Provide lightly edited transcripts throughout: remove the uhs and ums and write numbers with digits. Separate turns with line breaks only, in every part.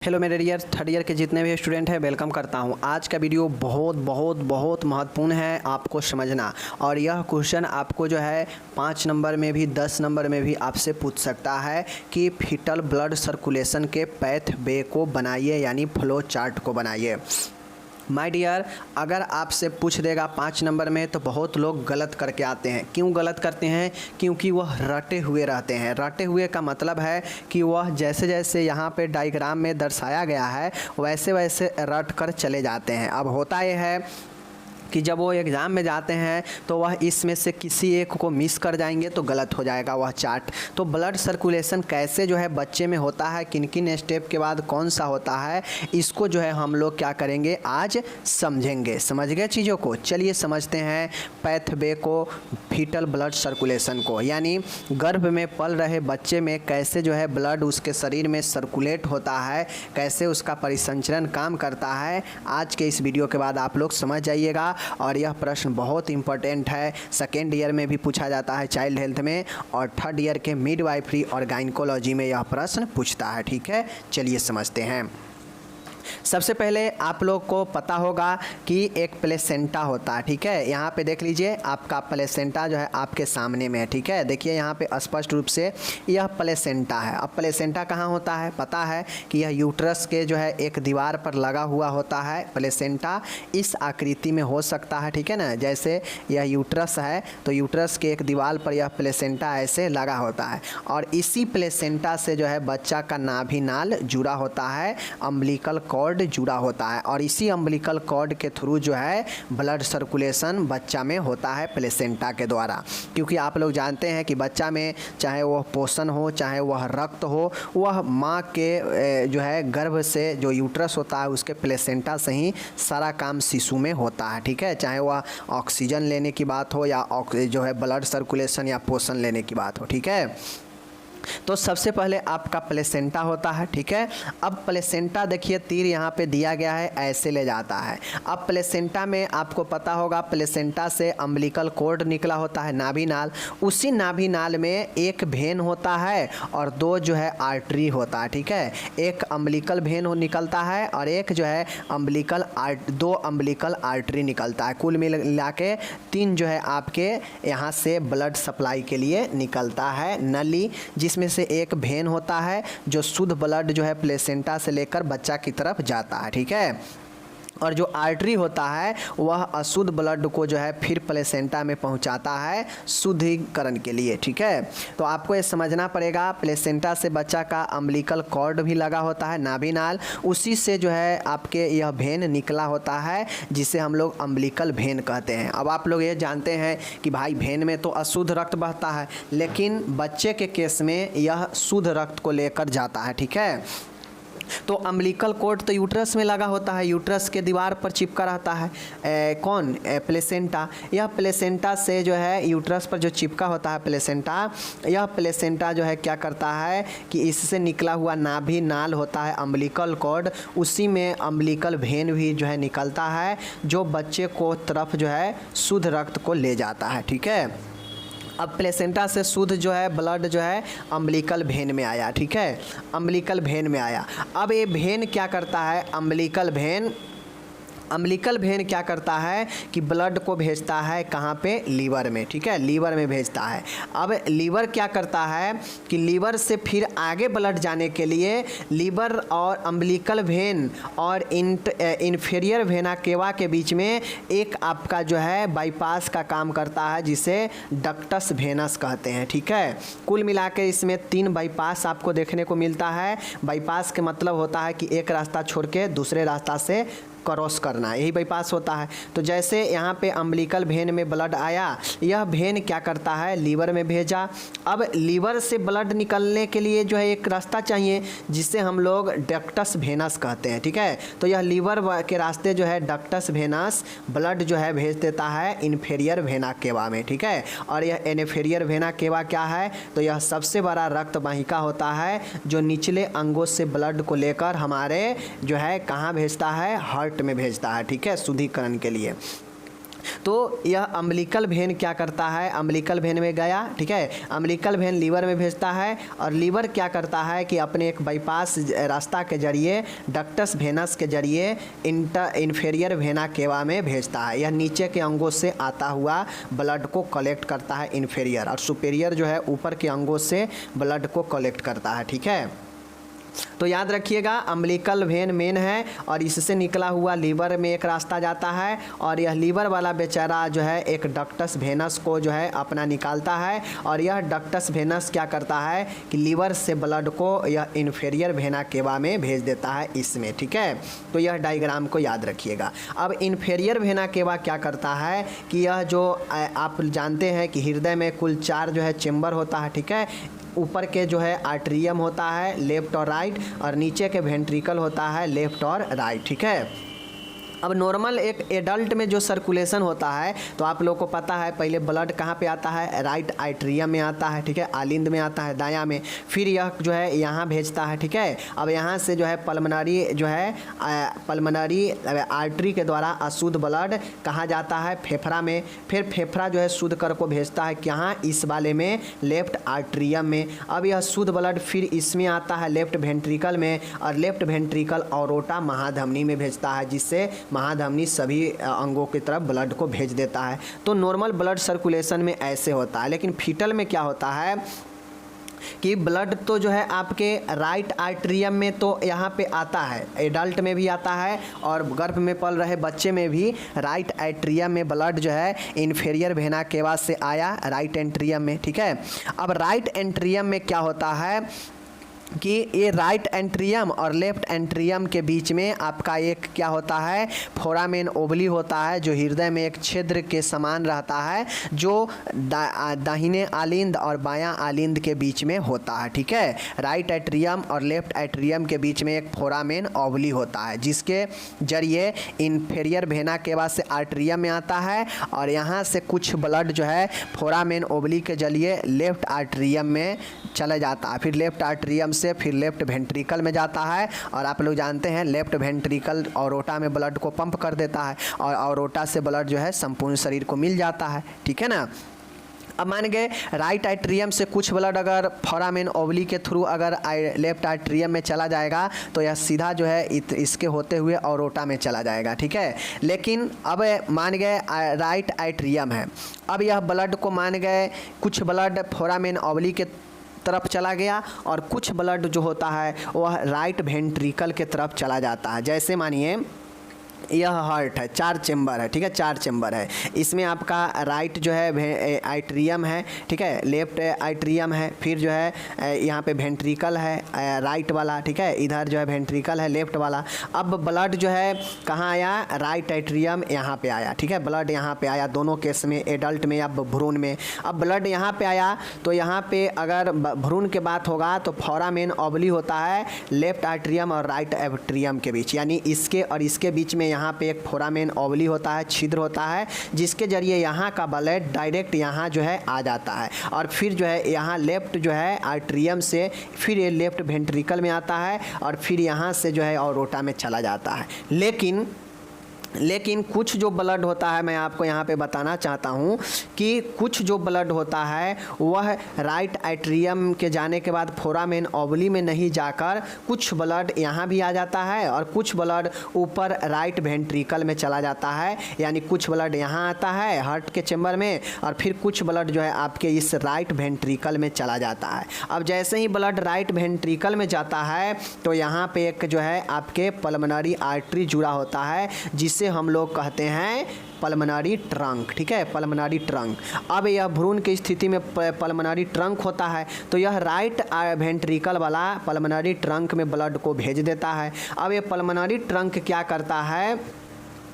Hello मेरे dear third year के जितने भी स्टूडेंट हैं वेलकम करता हूं। आज का वीडियो बहुत महत्वपूर्ण है आपको समझना, और यह क्वेश्चन आपको जो है 5 नंबर में भी 10 नंबर में भी आपसे पूछ सकता है कि फीटल ब्लड सर्कुलेशन के पैथ वे को बनाइए, यानी फ्लो चार्ट को बनाइए। माय डियर, अगर आपसे पूछ देगा 5 नंबर में तो बहुत लोग गलत करके आते हैं। क्यों गलत करते हैं? क्योंकि वह रटे हुए रहते हैं। रटे हुए का मतलब है कि वह जैसे जैसे यहाँ पे डायग्राम में दर्शाया गया है वैसे वैसे रट कर चले जाते हैं। अब होता यह है कि जब वो एग्ज़ाम में जाते हैं तो वह इसमें से किसी एक को मिस कर जाएंगे तो गलत हो जाएगा वह चार्ट। तो ब्लड सर्कुलेशन कैसे जो है बच्चे में होता है, किन किन स्टेप के बाद कौन सा होता है, इसको जो है हम लोग क्या करेंगे आज समझेंगे। समझ गए चीज़ों को? चलिए समझते हैं पैथवे को, फीटल ब्लड सर्कुलेशन को, यानी गर्भ में पल रहे बच्चे में कैसे जो है ब्लड उसके शरीर में सर्कुलेट होता है, कैसे उसका परिसंचरण काम करता है। आज के इस वीडियो के बाद आप लोग समझ जाइएगा। और यह प्रश्न बहुत इंपॉर्टेंट है, सेकेंड ईयर में भी पूछा जाता है चाइल्ड हेल्थ में, और थर्ड ईयर के मिडवाइफरी और गायनिकोलॉजी में यह प्रश्न पूछता है। ठीक है, चलिए समझते हैं। सबसे पहले आप लोग को पता होगा कि एक प्लेसेंटा होता है। ठीक है, यहाँ पे देख लीजिए आपका प्लेसेंटा जो है आपके सामने में है। ठीक है, देखिए यहाँ पे स्पष्ट रूप से यह प्लेसेंटा है। अब प्लेसेंटा कहाँ होता है? पता है कि यह यूट्रस के जो है एक दीवार पर लगा हुआ होता है। प्लेसेंटा इस आकृति में हो सकता है, ठीक है ना, जैसे यह यूट्रस है तो यूट्रस के एक दीवार पर यह प्लेसेंटा ऐसे लगा होता है, और इसी प्लेसेंटा से जो है बच्चा का नाभि नाल जुड़ा होता है, अम्बिलिकल कॉर्ड जुड़ा होता है, और इसी अम्बिलिकल कॉर्ड के थ्रू जो है ब्लड सर्कुलेशन बच्चा में होता है प्लेसेंटा के द्वारा। क्योंकि आप लोग जानते हैं कि बच्चा में चाहे वह पोषण हो चाहे वह रक्त हो, वह माँ के जो है गर्भ से जो यूट्रस होता है उसके प्लेसेंटा से ही सारा काम शिशु में होता है। ठीक है, चाहे वह ऑक्सीजन लेने की बात हो या जो है ब्लड सर्कुलेशन या पोषण लेने की बात हो। ठीक है, तो सबसे पहले आपका प्लेसेंटा होता है। ठीक है, अब प्लेसेंटा देखिए तीर यहाँ पे दिया गया है, ऐसे ले जाता है। अब प्लेसेंटा में आपको पता होगा प्लेसेंटा से अम्बिलिकल कॉर्ड निकला होता है, नाभि नाल। उसी नाभि नाल में एक वेन होता है और 2 जो है आर्टरी होता है। ठीक है, एक अम्बिलिकल वेन निकलता है और एक जो है दो अम्बिलिकल आर्टरी निकलता है। कुल मिला के 3 जो है आपके यहाँ से ब्लड सप्लाई के लिए निकलता है नली, जिसमें से एक वेन होता है जो शुद्ध ब्लड जो है प्लेसेंटा से लेकर बच्चा की तरफ जाता है। ठीक है, और जो आर्टरी होता है वह अशुद्ध ब्लड को जो है फिर प्लेसेंटा में पहुंचाता है शुद्धिकरण के लिए। ठीक है, तो आपको ये समझना पड़ेगा प्लेसेंटा से बच्चा का अम्बिलिकल कॉर्ड भी लगा होता है, नाभि नाल, उसी से जो है आपके यह वेन निकला होता है जिसे हम लोग अम्बिलिकल वेन कहते हैं। अब आप लोग ये जानते हैं कि भाई वेन में तो अशुद्ध रक्त बहता है, लेकिन बच्चे के केस में यह शुद्ध रक्त को लेकर जाता है। ठीक है, तो अम्बिलिकल कॉर्ड तो यूट्रस में लगा होता है, यूट्रस के दीवार पर चिपका रहता है प्लेसेंटा। यह प्लेसेंटा से जो है यूट्रस पर जो चिपका होता है प्लेसेंटा, यह प्लेसेंटा जो है क्या करता है कि इससे निकला हुआ नाभि नाल होता है अम्बिलिकल कॉर्ड, उसी में अम्बिलिकल वेन भी जो है निकलता है जो बच्चे को तरफ जो है शुद्ध रक्त को ले जाता है। ठीक है, अब प्लेसेंटा से शुद्ध जो है ब्लड जो है अम्बिलिकल वेन में आया। ठीक है, अम्बिलिकल वेन में आया। अब ये वेन क्या करता है? अम्बिलिकल वेन क्या करता है कि ब्लड को भेजता है कहाँ पे? लीवर में। ठीक है, लीवर में भेजता है। अब लीवर क्या करता है कि लीवर से फिर आगे ब्लड जाने के लिए लीवर और अम्बिलिकल वेन और इन्फीरियर वेना केवा के बीच में एक आपका जो है बाईपास का काम करता है जिसे डक्टस वेनस कहते हैं। ठीक है, कुल मिला के इसमें 3 बाईपास आपको देखने को मिलता है। बाईपास के मतलब होता है कि एक रास्ता छोड़ के दूसरे रास्ता से क्रॉस करना, यही बाईपास होता है। तो जैसे यहाँ पे अम्बिलिकल वेन में ब्लड आया, यह वेन क्या करता है? लीवर में भेजा। अब लीवर से ब्लड निकलने के लिए जो है एक रास्ता चाहिए जिसे हम लोग डक्टस वेनस कहते हैं। ठीक है, तो यह लीवर के रास्ते जो है डक्टस वेनस ब्लड जो है भेज देता है इन्फीरियर वेना केवा में। ठीक है, और यह इन्फीरियर वेना केवा क्या है? तो यह सबसे बड़ा रक्त वाहिका होता है जो निचले अंगों से ब्लड को लेकर हमारे जो है कहाँ भेजता है? हार्ट में भेजता है। ठीक है, शुद्धिकरण के लिए। तो यह अम्बिलिकल वेन क्या करता है, अम्बिलिकल वेन में गया, ठीक है, अम्बिलिकल वेन लीवर में भेजता है और लीवर क्या करता है कि अपने एक बाईपास रास्ता के जरिए डक्टस वेनस के जरिए इन्फेरियर वेना केवा में भेजता है। यह नीचे के अंगों से आता हुआ ब्लड को कलेक्ट करता है इन्फेरियर, और सुपेरियर जो है ऊपर के अंगों से ब्लड को कलेक्ट करता है, ठीक है। तो याद रखिएगा अम्बिलिकल वेन मेन है और इससे निकला हुआ लीवर में एक रास्ता जाता है और यह लीवर वाला बेचारा जो है एक डक्टस वेनस को जो है अपना निकालता है और यह डक्टस वेनस क्या करता है कि लीवर से ब्लड को यह इन्फेरियर वेना केवा में भेज देता है इसमें, ठीक है। तो यह डायग्राम को याद रखिएगा। अब इन्फेरियर वेना केवा क्या करता है कि यह जो आप जानते हैं कि हृदय में कुल 4 जो है चेम्बर होता है, ठीक है। ऊपर के जो है आर्ट्रियम होता है लेफ्ट और राइट, और नीचे के वेंट्रिकल होता है लेफ्ट और राइट, ठीक है। अब नॉर्मल एक एडल्ट में जो सर्कुलेशन होता है तो आप लोगों को पता है पहले ब्लड कहाँ पे आता है, राइट आर्ट्रियम में आता है, ठीक है, आलिंद में आता है दायां में, फिर यह जो है यहाँ भेजता है, ठीक है। अब यहाँ से जो है पल्मनरी जो है पल्मनरी आर्टरी के द्वारा अशुद्ध ब्लड कहाँ जाता है, फेफड़ा में, फिर फेफड़ा जो है शुद्ध कर को भेजता है कहाँ, इस वाले में लेफ्ट आर्ट्रियम में। अब यह शुद्ध ब्लड फिर इसमें आता है लेफ्ट वेंट्रिकल में, और लेफ्ट वेंट्रिकल औरोटा महाधमनी में भेजता है, जिससे महाधमनी सभी अंगों की तरफ ब्लड को भेज देता है। तो नॉर्मल ब्लड सर्कुलेशन में ऐसे होता है, लेकिन फीटल में क्या होता है कि ब्लड तो जो है आपके राइट आर्ट्रियम में तो यहाँ पे आता है, एडल्ट में भी आता है और गर्भ में पल रहे बच्चे में भी राइट आर्ट्रियम में ब्लड जो है इन्फेरियर वेना केवा से आया राइट एंट्रियम में, ठीक है। अब राइट एंट्रियम में क्या होता है कि ये राइट एंट्रियम और लेफ्ट एंट्रियम के बीच में आपका एक क्या होता है, फोरामेन ओवली होता है, जो हृदय में एक छिद्र के समान रहता है, जो दाहिने आलिंद और बायां आलिंद के बीच में होता है, ठीक है। राइट एट्रियम और लेफ्ट एट्रियम के बीच में एक फोरामेन ओवली होता है, जिसके जरिए इन्फेरियर वेना केवा से आर्ट्रियम में आता है और यहाँ से कुछ ब्लड जो है फोरामेन ओवली के जरिए लेफ्ट आर्ट्रियम में चला जाता है, फिर लेफ्ट आर्ट्रियम से फिर लेफ्ट वेंट्रिकल में जाता है। और आप लोग जानते हैं लेफ्ट वेंट्रिकल ऑरोटा में ब्लड को पंप कर देता है और ऑरोटा से ब्लड जो है संपूर्ण शरीर को मिल जाता है, ठीक है ना। अब मान गए राइट आर्ट्रियम से कुछ ब्लड अगर फोरामेन ओवली के थ्रू अगर लेफ्ट आर्ट्रियम में चला जाएगा तो यह सीधा जो है इसके होते हुए ऑरोटा में चला जाएगा, ठीक है। लेकिन अब मान गए राइट आर्ट्रियम है, अब यह ब्लड को मान गए कुछ ब्लड फोरामेन ओवली के तरफ चला गया और कुछ ब्लड जो होता है वह राइट वेंट्रिकल के तरफ चला जाता है। जैसे मानिए यह हार्ट है, 4 चेम्बर है, ठीक है, 4 चेम्बर है, इसमें आपका राइट जो है आर्ट्रियम है, ठीक है, लेफ्ट आर्ट्रियम है, फिर जो है यहाँ पे वेंट्रिकल है राइट वाला, ठीक है, इधर जो है वेंट्रिकल है लेफ्ट वाला। अब ब्लड जो है कहाँ आया, राइट आर्ट्रियम यहाँ पे आया, ठीक है, ब्लड यहाँ पे आया दोनों केस में, एडल्ट में या भ्रूण में। अब ब्लड यहाँ पे आया तो यहाँ पे अगर भ्रूण के बात होगा तो फोरामेन ओवली होता है लेफ्ट आर्ट्रियम और राइट आर्ट्रियम के बीच, यानी इसके और इसके बीच में यहाँ पे एक फोरामेन ओवली होता है, छिद्र होता है, जिसके जरिए यहाँ का ब्लड डायरेक्ट यहाँ जो है आ जाता है और फिर जो है यहाँ लेफ्ट जो है आर्ट्रियम से फिर ये लेफ्ट वेंट्रिकल में आता है और फिर यहाँ से जो है ऑरोटा में चला जाता है। लेकिन कुछ जो ब्लड होता है मैं आपको यहाँ पे बताना चाहता हूँ कि कुछ जो ब्लड होता है वह राइट आर्ट्रियम के जाने के बाद फोरामेन ओवली में नहीं जाकर कुछ ब्लड यहाँ भी आ जाता है और कुछ ब्लड ऊपर राइट वेंट्रिकल में चला जाता है, यानी कुछ ब्लड यहाँ आता है हार्ट के चेम्बर में और फिर कुछ ब्लड जो है आपके इस राइट वेंट्रिकल में चला जाता है। अब जैसे ही ब्लड राइट वेंट्रिकल में जाता है तो यहाँ पे एक जो है आपके पल्मोनरी आर्टरी जुड़ा होता है, जिसे हम लोग कहते हैं पल्मोनरी ट्रंक, ठीक है, पल्मोनरी ट्रंक। अब यह भ्रूण की स्थिति में पल्मोनरी ट्रंक होता है तो यह राइट वेंट्रिकल वाला पल्मोनरी ट्रंक में ब्लड को भेज देता है। अब ये पल्मोनरी ट्रंक क्या करता है,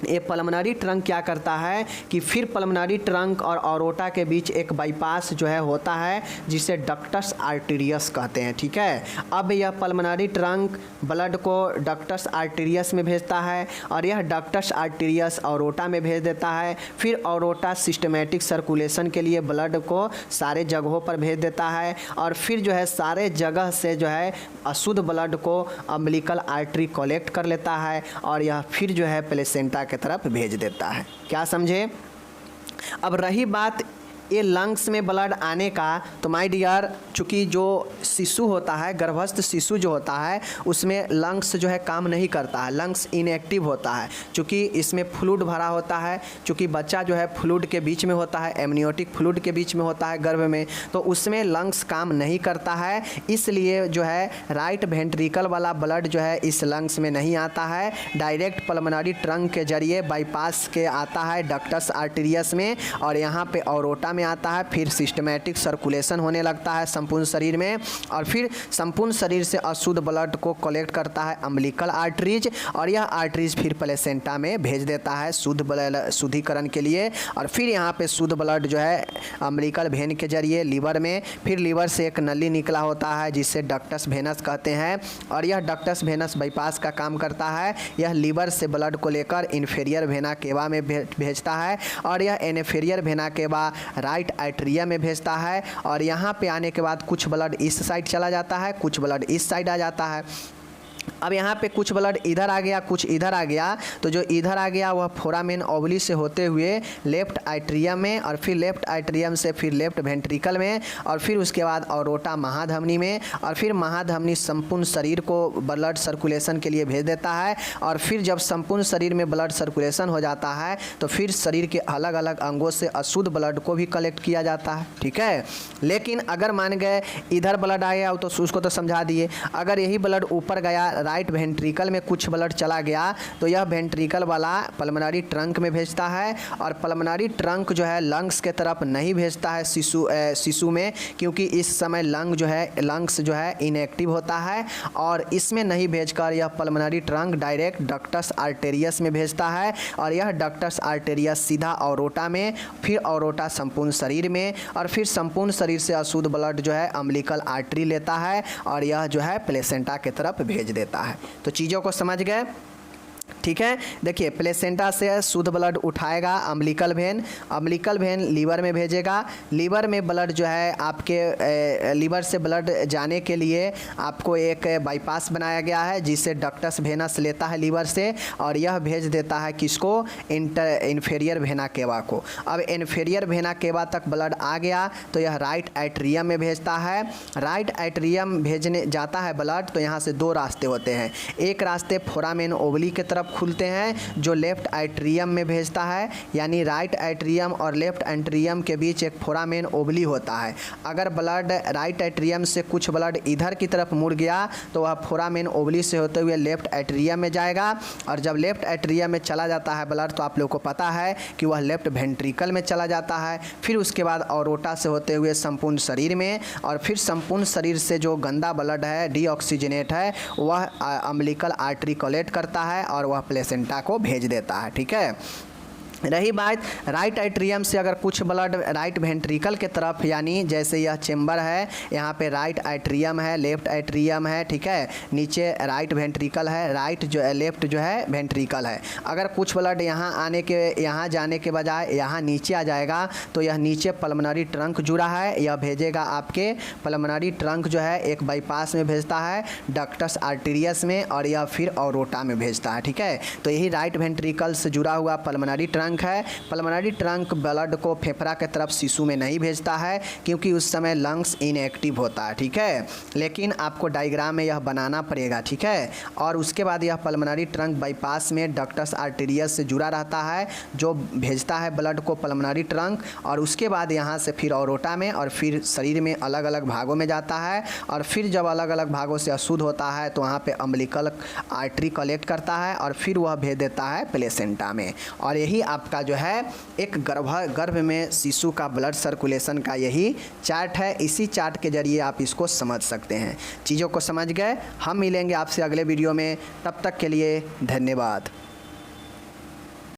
ये पल्मोनरी ट्रंक क्या करता है कि फिर पल्मोनरी ट्रंक और ऑरोटा के बीच एक बाईपास जो है होता है जिसे डक्टस आर्टेरियस कहते हैं, ठीक है। अब यह पल्मोनरी ट्रंक ब्लड को डक्टस आर्टेरियस में भेजता है और यह डक्टस आर्टेरियस ऑरोटा में भेज देता है। फिर ऑरोटा सिस्टमेटिक सर्कुलेशन के लिए ब्लड को सारे जगहों पर भेज देता है और फिर जो है सारे जगह से जो है अशुद्ध ब्लड को अम्बिलिकल आर्टरी कलेक्ट कर लेता है और यह फिर जो है प्लेसेंटा की तरफ भेज देता है। क्या समझे? अब रही बात ये लंग्स में ब्लड आने का, तो माय डियर, चूँकि जो शिशु होता है, गर्भस्थ शिशु जो होता है, उसमें लंग्स जो है काम नहीं करता है, लंग्स इनएक्टिव होता है, चूँकि इसमें फ्लूइड भरा होता है, चूँकि बच्चा जो है फ्लूइड के बीच में होता है, एमनियोटिक फ्लूइड के बीच में होता है गर्भ में, तो उसमें लंग्स काम नहीं करता है। इसलिए जो है राइट वेंट्रिकल वाला ब्लड जो है इस लंग्स में नहीं आता है, डायरेक्ट पल्मोनरी ट्रंक के जरिए बाईपास के आता है डक्टस आर्टेरियस में, और यहाँ पे ऑरोटा में आता है। फिर सिस्टमैटिक सर्कुलेशन होने लगता है संपूर्ण शरीर में, और फिर संपूर्ण शरीर से अशुद्ध ब्लड को कलेक्ट करता है अम्बिलिकल आर्टरीज, और यह आर्टरीज फिर प्लेसेंटा में भेज देता है शुद्ध ब्लड शुद्धिकरण के लिए। और फिर यहाँ पे शुद्ध ब्लड जो है अम्बिलिकल वेन के जरिए लीवर में, फिर लीवर से एक नली निकला होता है जिसे डक्टस वेनस कहते हैं, और यह डक्टस वेनस बाईपास का काम करता है। यह लीवर से ब्लड को लेकर इन्फीरियर वेना केवा में भेजता है, और यह inferior vena cava right arteria में भेजता है, और यहाँ पे आने के बाद कुछ ब्लड इस साइड चला जाता है, कुछ ब्लड इस साइड आ जाता है। अब यहाँ पे कुछ ब्लड इधर आ गया, कुछ इधर आ गया, तो जो इधर आ गया वह फोरामेन ओवली से होते हुए लेफ्ट आर्टेरियम में, और फिर लेफ्ट आर्टेरियम से फिर लेफ्ट वेंट्रिकल में, और फिर उसके बाद ऑरोटा महाधमनी में, और फिर महाधमनी संपूर्ण शरीर को ब्लड सर्कुलेशन के लिए भेज देता है। और फिर जब संपूर्ण शरीर में ब्लड सर्कुलेशन हो जाता है तो फिर शरीर के अलग अलग अंगों से अशुद्ध ब्लड को भी कलेक्ट किया जाता है, ठीक है। लेकिन अगर मान गए इधर ब्लड आया तो उसको तो समझा दिए, अगर यही ब्लड ऊपर गया, राइट वेंट्रिकल में कुछ ब्लड चला गया, तो यह वेंट्रिकल वाला पल्मोनरी ट्रंक में भेजता है, और पल्मोनरी ट्रंक जो है लंग्स के तरफ नहीं भेजता है शिशु में, क्योंकि इस समय लंग्स जो है इनएक्टिव होता है, और इसमें नहीं भेजकर यह पल्मोनरी ट्रंक डायरेक्ट डक्टस आर्टेरियस में भेजता है, और यह डक्टस आर्टेरियस सीधा ऑरोटा में, फिर ऑरोटा संपूर्ण शरीर में, और फिर संपूर्ण शरीर से अशुद्ध ब्लड जो है अम्बिलिकल आर्टरी लेता है, और यह जो है प्लेसेंटा के तरफ भेज देता है। तो चीज़ों को समझ गए, ठीक है। देखिए, प्लेसेंटा से शुद्ध ब्लड उठाएगा अम्बिलिकल वेन लीवर में भेजेगा, लीवर में ब्लड जो है आपके लीवर से ब्लड जाने के लिए आपको एक बाईपास बनाया गया है जिसे डक्टस वेनस लेता है लीवर से, और यह भेज देता है किसको, इन्फीरियर वेना केवा को। अब इन्फीरियर वेना केवा तक ब्लड आ गया तो यह राइट आर्टेरियम में भेजता है, राइट आर्टेरियम भेजने जाता है ब्लड, तो यहाँ से दो रास्ते होते हैं, एक रास्ते फोरामेन ओवली के तरफ खुलते हैं जो लेफ्ट आर्टेरियम में भेजता है, यानी राइट आर्टेरियम और लेफ्ट आर्टेरियम के बीच एक फोरामेन ओवली होता है। अगर ब्लड राइट आर्टेरियम से कुछ ब्लड इधर की तरफ मुड़ गया तो वह फोरामेन ओवली से होते हुए लेफ्ट आर्टेरियम में जाएगा, और जब लेफ्ट आर्टेरियम में चला जाता है ब्लड तो आप लोग को पता है कि वह लेफ्ट वेंट्रिकल में चला जाता है, फिर उसके बाद ऑरोटा से होते हुए संपूर्ण शरीर में, और फिर संपूर्ण शरीर से जो गंदा ब्लड है डीऑक्सीजनेट है वह अम्बिलिकल आर्टरी कलेक्ट करता है और वह प्लेसेंटा को भेज देता है, ठीक है। रही बात राइट आर्टेरियम से अगर कुछ ब्लड राइट वेंट्रिकल के तरफ, यानी जैसे यह चेम्बर है, यहाँ पे राइट आर्टेरियम है, लेफ्ट आर्टेरियम है, ठीक है, नीचे राइट वेंट्रिकल है, राइट जो लेफ्ट जो है वेंट्रिकल है, अगर कुछ ब्लड यहाँ जाने के बजाय यहाँ नीचे आ जाएगा तो यह नीचे पल्मोनरी ट्रंक जुड़ा है, यह भेजेगा आपके पल्मोनरी ट्रंक जो है एक बाईपास में भेजता है डक्टस आर्टेरियस में, और यह फिर ऑरोटा में भेजता है, ठीक है। तो यही राइट वेंट्रिकल से जुड़ा हुआ पल्मोनरी ट्रंक है। पल्मोनरी ट्रंक ब्लड को फेफड़ा के तरफ शिशु में नहीं भेजता है क्योंकि उस समय लंग्स इनएक्टिव होता है, ठीक है, लेकिन आपको डायग्राम में यह बनाना पड़ेगा, ठीक है। और उसके बाद यह पल्मोनरी ट्रंक बाईपास में डक्टस आर्टेरियस से जुड़ा रहता है जो भेजता है ब्लड को पल्मोनरी ट्रंक, और उसके बाद यहाँ से फिर ऑरोटा में और फिर शरीर में अलग अलग भागों में जाता है, और फिर जब अलग अलग भागों से अशुद्ध होता है तो वहाँ पे अम्बिलिकल आर्टरी कलेक्ट करता है और फिर वह भेज देता है प्लेसेंटा में। और यही आपका जो है एक गर्भ में शिशु का ब्लड सर्कुलेशन का यही चार्ट है, इसी चार्ट के जरिए आप इसको समझ सकते हैं। चीज़ों को समझ गए, हम मिलेंगे आपसे अगले वीडियो में, तब तक के लिए धन्यवाद।